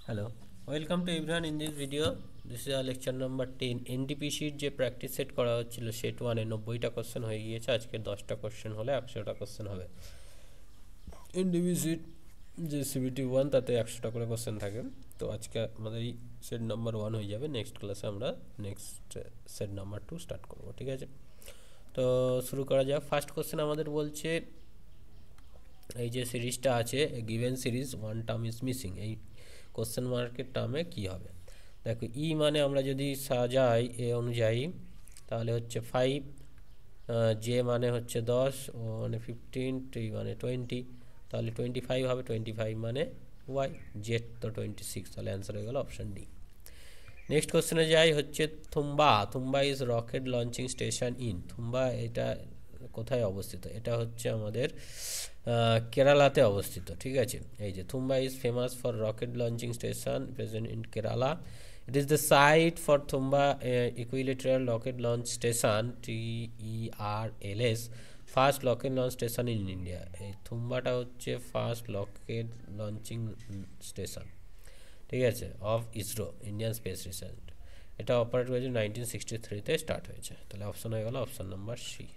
Hello, welcome to everyone in this video. This is our lecture number 10. NDP sheet যে practice set করা হচ্ছিল set 1 এ 90টা question হয়ে গিয়েছে। আজকে 10টা কোশ্চেন হলে 100টা কোশ্চেন হবে। এনডিপি শিট যে সিবিটি 1 তাতে 100টা করে কোশ্চেন থাকে। তো আজকে আমাদের এই সেট নাম্বার 1 হয়ে যাবে। নেক্সট ক্লাসে আমরা নেক্সট সেট নাম্বার 2 স্টার্ট করব, ঠিক আছে? তো শুরু করা যাক। ফার্স্ট কোশ্চেন আমাদের বলছে এই যে সিরিজটা আছে given series one term is missing, এই কোশ্চেন মার্কের টার্মে কী হবে? দেখো ই মানে আমরা যদি সাজাই এ অনুযায়ী তাহলে হচ্ছে 5, জে মানে হচ্ছে 10, ও মানে 15, টি মানে 20, তাহলে 25 হবে। 25 মানে ওয়াই, জেড তো 26, তাহলে অ্যান্সার হয়ে গেল অপশান ডি। নেক্সট কোশ্চেনে যাই, হচ্ছে Thumba is rocket launching station in. Thumba এটা কোথায় অবস্থিত? এটা হচ্ছে আমাদের কেরালাতে অবস্থিত, ঠিক আছে? এই যে Thumba is famous for rocket launching station present in Kerala. It is the site for Thumba equatorial rocket launch station TERLS, first rocket launch station in India. এই থুম্বাটা হচ্ছে ফার্স্ট রকেট লঞ্চিং স্টেশন, ঠিক আছে, of ISRO Indian space research. এটা operate হয়েছে 1963-তে start হয়েছে, তাহলে অপশন হয়ে গেল option number C.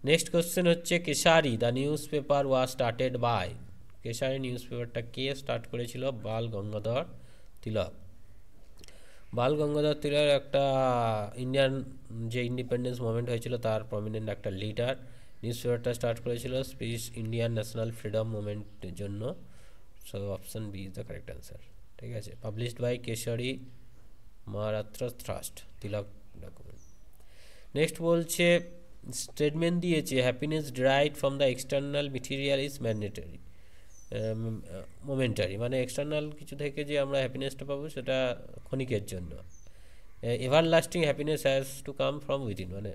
Next question হচ্ছে Kesari the newspaper was started by. Kesari news পেপারটা কে স্টার্ট করেছিল? বাল গঙ্গাধর তিলক। বাল গঙ্গাধর তিলক একটা ইন্ডিয়ান যে ইন্ডিপেন্ডেন্স মুভমেন্ট হয়েছিল তার প্রমিনেন্ট একটা লিডার। নিউজ পেপারটা স্টার্ট করেছিল স্পিচ ইন্ডিয়ান ন্যাশনাল ফ্রিডম মুভমেন্টের জন্য। So option B is the correct answer, ঠিক আছে? Published by Kesari Maratha trust, Tilak document. Next বলছে স্টেটমেন্ট দিয়েছে happiness derived from the external material is mandatory momentary, মানে এক্সটার্নাল কিছু থেকে যে আমরা হ্যাপিনেসটা পাবো সেটা ক্ষণিকের জন্য। Ever lasting happiness has to come from within, মানে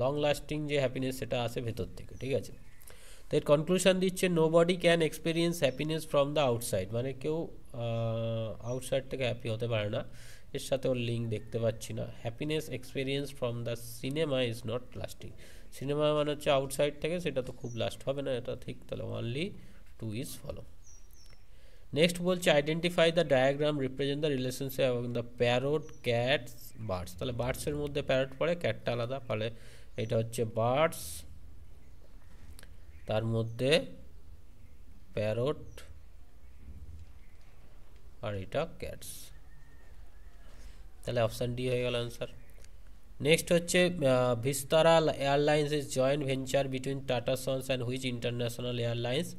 লং লাস্টিং যে হ্যাপিনেস সেটা আসে ভেতর থেকে, ঠিক আছে? তো এর কনক্লুশন দিচ্ছে nobody can experience happiness from the outside, মানে কেউ আউটসাইড থেকে হ্যাপি হতে পারে না। এর সাথে ওর লিঙ্ক দেখতে পাচ্ছি না। Happiness experience from the cinema is not lasting. Cinema মানে হচ্ছে আউটসাইড থেকে, সেটা তো খুব লাস্ট হবে না, এটা ঠিক। তাহলে অনলি 2 ইজ ফলো। নেক্সট বলছে identify the diagram represent the relationship এবং দ্য প্যারট ক্যাটস বার্ডস। তাহলে বার্ডসের মধ্যে প্যারট পড়ে, ক্যাটটা আলাদা, ফলে এটা হচ্ছে বার্ডস, তার মধ্যে প্যারট, আর এটা ক্যাটস, তাহলে অপশান ডি হয়ে গেল অ্যান্সার। নেক্সট হচ্ছে Vistara airlines is joint venture between Tata sons and which international airlines.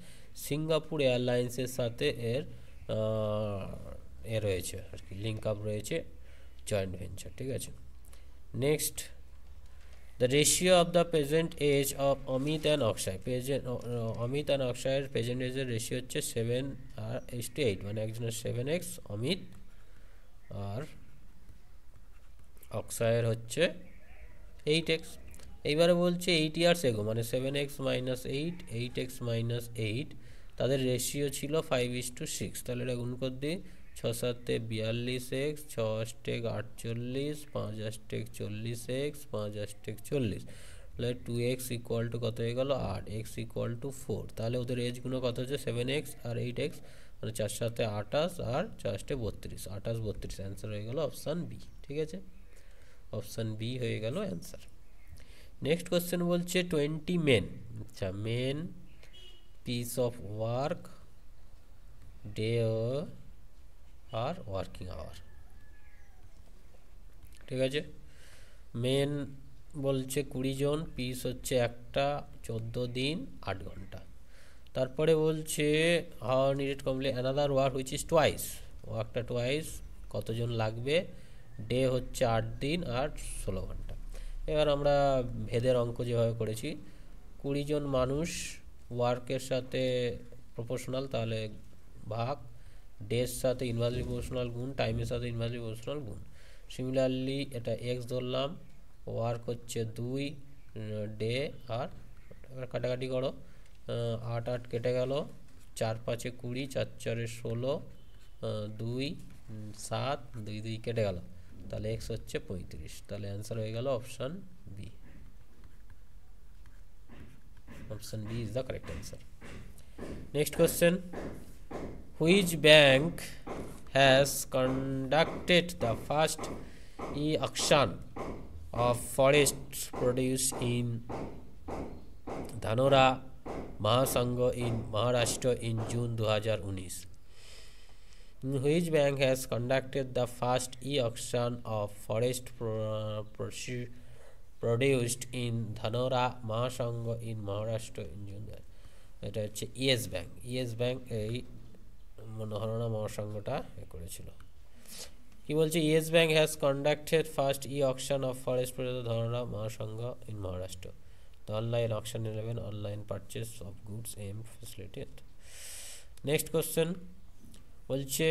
Singapore এয়ারলাইন্সের সাথে এর রয়েছে আর কি, লিঙ্ক আপ রয়েছে, জয়েন্ট ভেঞ্চার, ঠিক আছে? Next the ratio of the present age of Amit and Akshay. Amit and অক্ষয়ের প্রেজেন্ট এজের রেশিও হচ্ছে 7:8, মানে একজনের 7x অমিত, আর অক্ষয়ের হচ্ছে 8x। এইবারে বলছে 8 ইয়ার্স এগো, মানে 7x - 8, 8x - 8, তাদের রেশিও ছিল 5:6। তাহলে এটা গুণ করে দিই, 6 7 42x, 6 8 48, 5 8 40x, 5 8 40, তাহলে 2x ইকুয়াল টু কত হয়ে গেল 8, x ইকুয়াল টু 4। তাহলে ওদের এজগুলো কত হচ্ছে 7x আর 8x, মানে 4 7 28 আর 4 8 32, 28 32, অ্যান্সার হয়ে গেল অপশান বি, ঠিক আছে? অপশান বি হয়ে গেল অ্যান্সার। নেক্সট কোশ্চেন বলছে 20 মেন, আচ্ছা, men piece of work day আর ওয়ার্কিং আওয়ার, ঠিক আছে? মেন বলছে 20 জন, পিস হচ্ছে একটা, 14 দিন 8 ঘন্টা। তারপরে বলছে how needed complete another work which is twice, ওয়ার্কটা টোয়াইস, কতজন লাগবে? ডে হচ্ছে 8 দিন আর 16 ঘন্টা। এবার আমরা ভেদের অঙ্ক যেভাবে করেছি, 20 জন মানুষ ওয়ার্কের সাথে প্রপোর্শনাল, তাহলে ভাগ, ডের সাথে ইনভার্সলি প্রপোর্শনাল গুণ, টাইমের সাথে ইনভার্সলি প্রপোর্শনাল গুণ। সিমিলারলি এটা এক্স ধরলাম, ওয়ার্ক হচ্ছে 2 ডে, আর এবার কাটাকাটি করো, 8 8 কেটে গেল, 4 5 20, 4 4 16, 2 7, 2 2 কেটে গেল, তাহলে এক্স হচ্ছে 35। তাহলে অ্যান্সার হয়ে গেল option B. Option B is the correct answer. Next question, which bank has conducted the first e-auction of forest produce in Dhanora Mahasangha in Maharashtra in June 2019? Which bank has conducted the first e-auction of forest produced in Dhanora Mahasangha in Maharashtra in June? এটা হচ্ছে yes bank. Yes bank এই ধরনা মহাসংঘটা করেছিল। কি বলছে? Yes Bank has conducted first auction of forest produce ধরনা মহাসংঘ in Maharashtra. The online auction 11 online purchase of goods aimed facilitated. Next question বলছে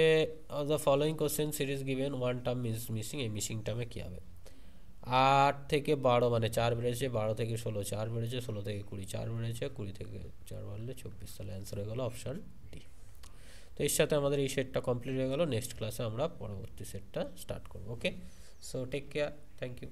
of the following question series given one term is missing, এই missing টার্মে কি হবে? 8 থেকে 12 মানে 4 বেড়েছে, 12 থেকে 16 4 বেড়েছে, 16 থেকে 20 4 বেড়েছে, 20 থেকে 4 বাড়লে 24। তাহলে অ্যান্সার হয়ে গেল অপশন ডি। তো এর সাথে আমাদের এই সেটটা কমপ্লিট হয়ে গেল। নেক্সট ক্লাসে আমরা পরবর্তী সেটটা স্টার্ট করব। Okay, so take care, thank you.